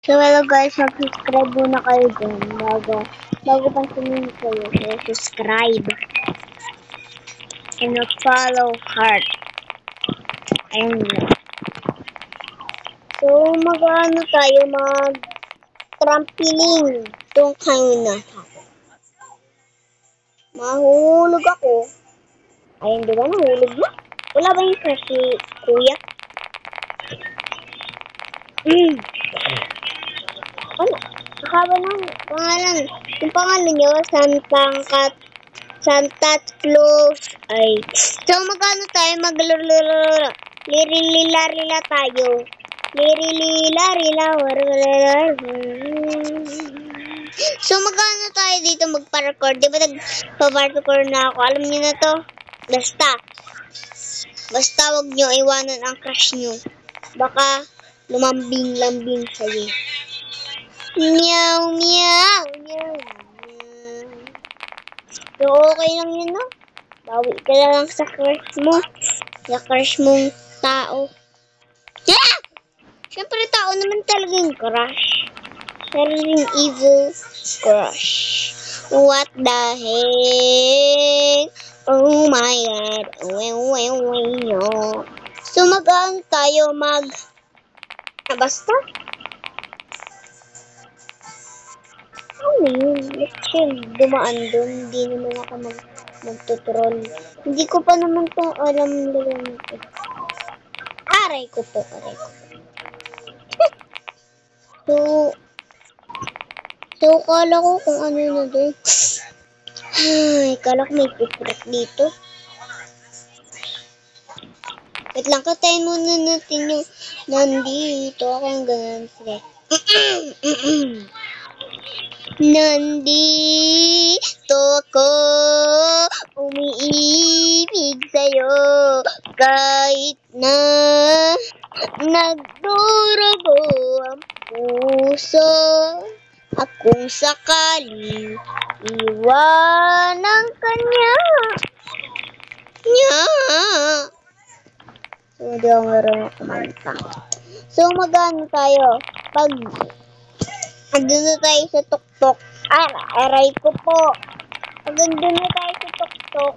So, hello guys, mag-subscribe muna kayo dyan. Bago pang tumingin kayo, so subscribe. And follow heart. Ayun na. So, mag-ano tayo, mag-trampoline. Doon kayo na. Mahulog ako. Ayun, di ba? Nahulog na. Wala ba yung crush si Kuya? Ano? Nakaba ng pangalan. Yung pangalan niyo, Santa Claus. Ay. So, magano tayo? Maglululululul. Lirilila tayo. Lirilila. So, magano tayo dito magpa-record? Di ba nagpa-parkour na ako? Alam niyo na to? Basta wag niyo iwanan ang crush niyo. Baka lumambing-lambing sa'yo. Meow. So, okay lang yun, no? Bawi ka na lang sa crush mo. Sa crush mong tao. Yeah! Siyempre, tao naman talaga yung crush. Pero yung evil crush. What the heck? Oh my God. Oh. So, mag-ano tayo? Basta? Ano yun? Let's chill. Dumaan doon. Hindi naman ako magtutroll. Hindi ko pa naman to alam nila nito. Aray ko po. So, kala ko kung ano na doon. Ay, kala ko may secret dito. Wait lang, katayin muna natin yung nandito. Ako yung ganun. Sige. Nandito ako, umiibig sa'yo, kahit na nagdurugo ang puso. Akong sakali, iwanan ka niya. So, di ako marunong kumanta. So, magano tayo? Pag andun na tayo sa tuktok. Aray ko po. Pag andun na tayo sa tuktok.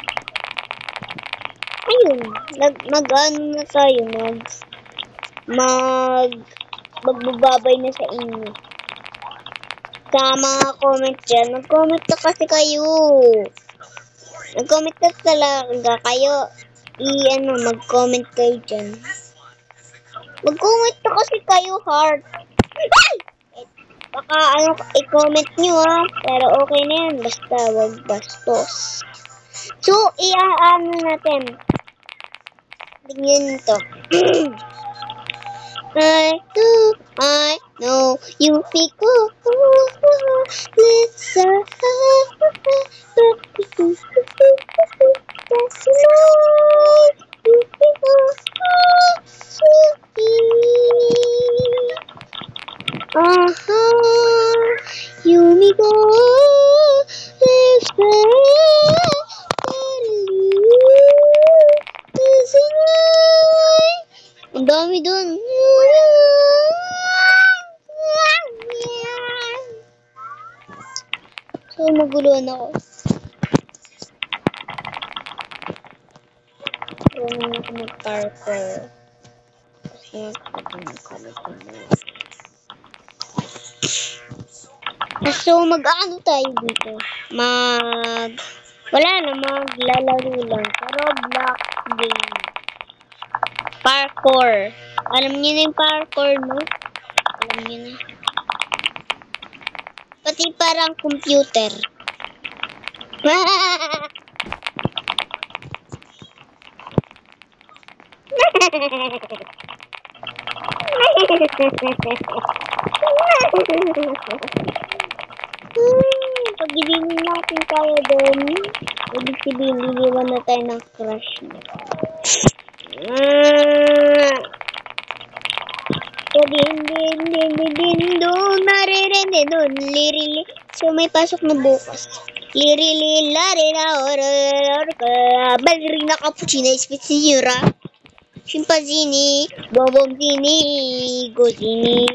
Ayun. Mag-ano na tayo. Magbababay na sa inyo. Sa mga comment dyan. Mag-comment na kasi kayo. Mag-comment na talaga kayo. Mag-comment kayo dyan. Mag-comment na kasi kayo, heart. Baka i-comment nyo pero okay na yan, basta wag bastos. So, natin. Tingnan to. I know you because let's Yumiko, ang dami dun. So, naguluhan ako. Huwag ako mag-parkour. Kasi so, mag-ano tayo dito? Wala na, maglalaro lang. Pero, block game. Parkour. Alam niyo na yung parkour, no? Alam niyo na. Pati parang computer. Pag hindi natin tayo doon, ibig sabihin, liliwan na tayo ng crush mo. Doon, marirende doon, lirili. So, may pasok na bukas. Lirili, ballerina cappuccino, spezziura. Scimpanzini, bomboncini, gosini.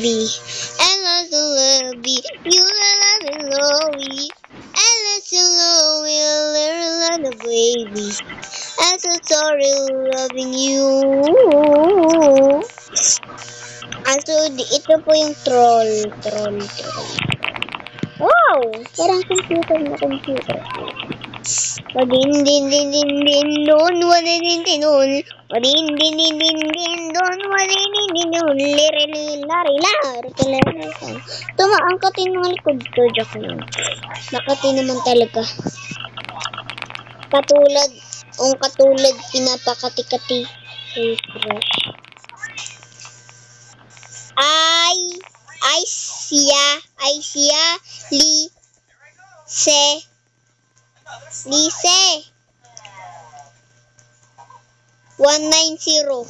baby. I love to love you. You love me, Lowy. I love to love you. Love the baby. I'm so sorry loving you. So, ito po yung troll. Wow! Parang computer na computer. Wadin din din din din don, wadin din din don. Wadin din din din din don, wadin din din don. Lirili, lari, lari, tumaangkatin ng likod ko, joke lang. Nakati naman talaga. Katulad, pinapakati-kati. Refresh. Lise 190.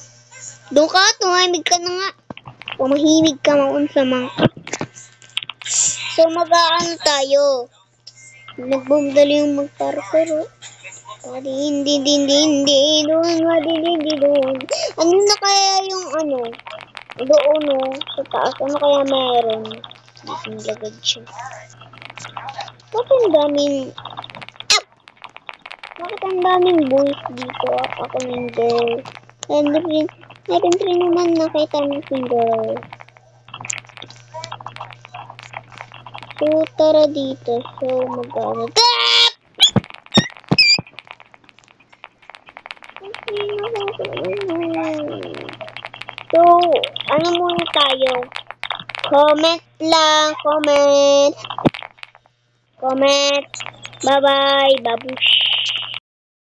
Doon ka, tumahimig ka na nga. Pumahimig ka maunsa man ka. So mag-aano tayo. Nagbumdali yung magparkaro. Hindi doon. Ano na kaya yung ano? Doon sa taas. Ano kaya meron? Hindi lagad siya. Bakit ang daming boys dito? Ako ng girl. Meron rin naman nakita ng girl. So, tara dito. So, mag-ano. So, ano muna tayo? Comment lang. Comment. Bye-bye. Babush.